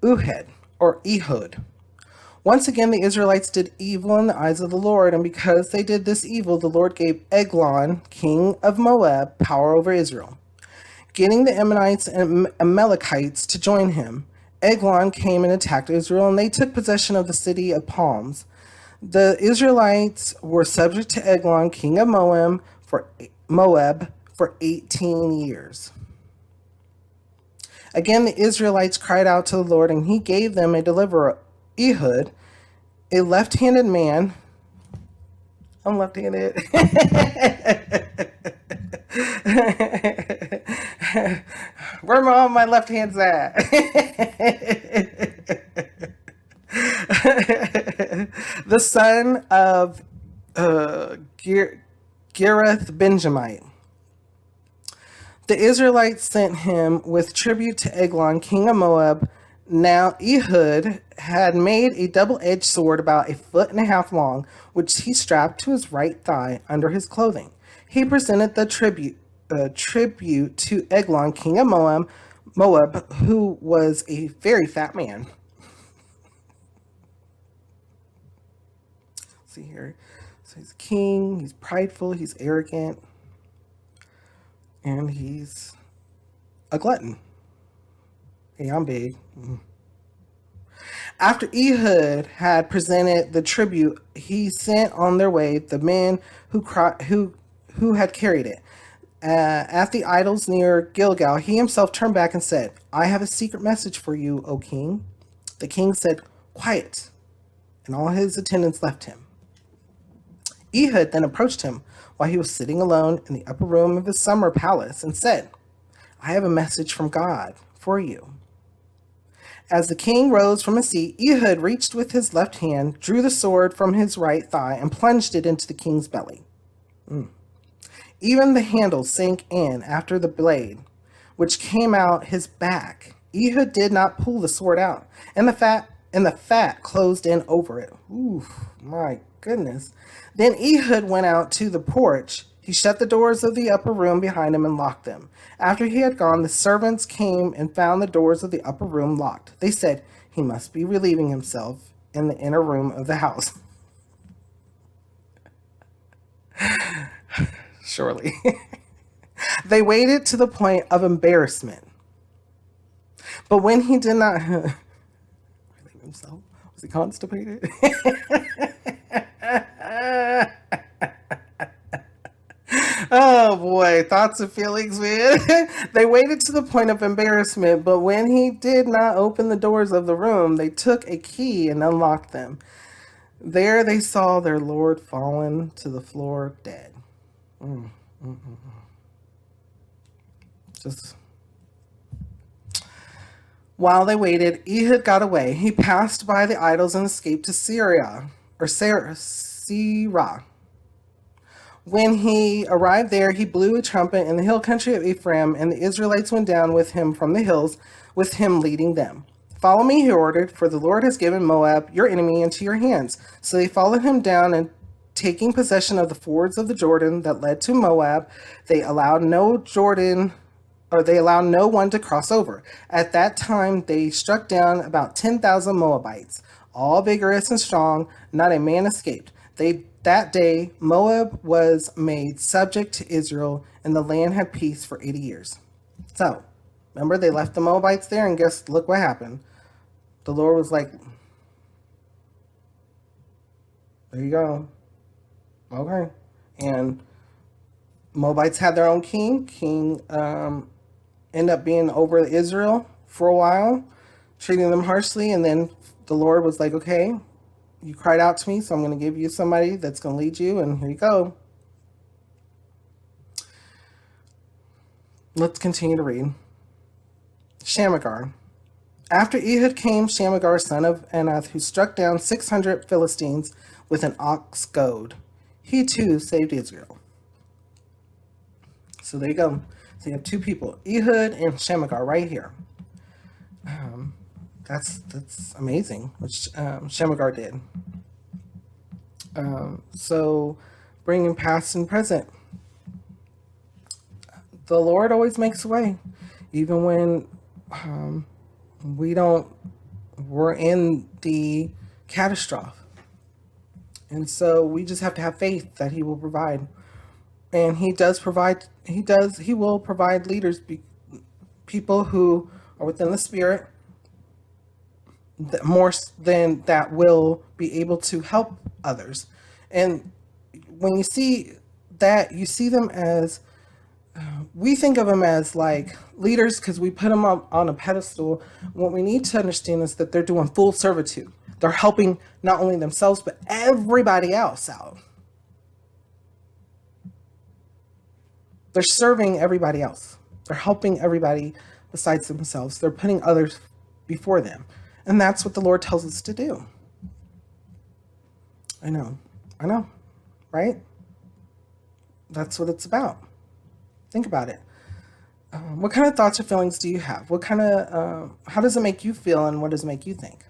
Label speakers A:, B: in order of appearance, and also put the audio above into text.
A: Uhud, or Ehud. Once again, the Israelites did evil in the eyes of the Lord, and because they did this evil, the Lord gave Eglon, king of Moab, power over Israel, getting the Ammonites and Amalekites to join him. Eglon came and attacked Israel, and they took possession of the city of palms. The Israelites were subject to Eglon, king of Moab, for 18 years. Again, the Israelites cried out to the Lord, and he gave them a deliverer, Ehud, a left-handed man. I'm left-handed. Where are all my left hands at? The son of Gareth Benjamite. The Israelites sent him with tribute to Eglon, king of Moab. Now Ehud had made a double-edged sword about 1.5 feet long, which he strapped to his right thigh under his clothing. He presented the tribute to Eglon, king of Moab, who was a very fat man. See here. So he's king, he's prideful, he's arrogant, and he's a glutton. Hey, I'm big. After Ehud had presented the tribute, he sent on their way the men who had carried it. At the idols near Gilgal, he himself turned back and said, "I have a secret message for you, O king." The king said, "Quiet," and all his attendants left him. Ehud then approached him while he was sitting alone in the upper room of his summer palace and said, "I have a message from God for you." As the king rose from his seat, Ehud reached with his left hand, drew the sword from his right thigh, and plunged it into the king's belly. Even the handle sank in after the blade, which came out his back. Ehud did not pull the sword out, and the fat closed in over it. Ooh, my goodness. Then Ehud went out to the porch. He shut the doors of the upper room behind him and locked them. After he had gone, the servants came and found the doors of the upper room locked. They said, "He must be relieving himself in the inner room of the house." Surely. They waited to the point of embarrassment. But when he did not relieve himself, was he constipated? Oh boy, thoughts and feelings, man. They waited to the point of embarrassment, but when he did not open the doors of the room, they took a key and unlocked them. There they saw their Lord fallen to the floor dead. Just while they waited, Ehud got away. He passed by the idols and escaped to Syria, or Sirah. When he arrived there, he blew a trumpet in the hill country of Ephraim, and the Israelites went down with him from the hills, with him leading them. "Follow me," he ordered, "for the Lord has given Moab, your enemy, into your hands." So they followed him down, and taking possession of the fords of the Jordan that led to Moab, they allowed no one to cross over. At that time, they struck down about 10,000 Moabites, all vigorous and strong. Not a man escaped. That day, Moab was made subject to Israel, and the land had peace for 80 years. So, remember, they left the Moabites there, and look what happened. The Lord was like, there you go. Okay. And Moabites had their own king. Ended up being over Israel for a while, treating them harshly, and then the Lord was like, okay, you cried out to me, so I'm going to give you somebody that's going to lead you, and here you go. Let's continue to read. Shamgar. After Ehud came Shamgar, son of Anath, who struck down 600 Philistines with an ox goad. He too saved Israel. So there you go. So you have two people, Ehud and Shamgar, right here. That's amazing, which Shamgar did. So bringing past and present. The Lord always makes a way, even when we don't We're in the catastrophe. And so we just have to have faith that he will provide. And he does provide, he will provide leaders, people who are within the spirit, that more than that will be able to help others. And when you see that, you see them as, we think of them as like leaders because we put them up on a pedestal. What we need to understand is that they're doing full servitude. They're helping not only themselves, but everybody else out. They're serving everybody else. They're helping everybody besides themselves. They're putting others before them. And that's what the Lord tells us to do. I know, right? That's what it's about. Think about it. What kind of thoughts or feelings do you have? What kind of, how does it make you feel, and what does it make you think?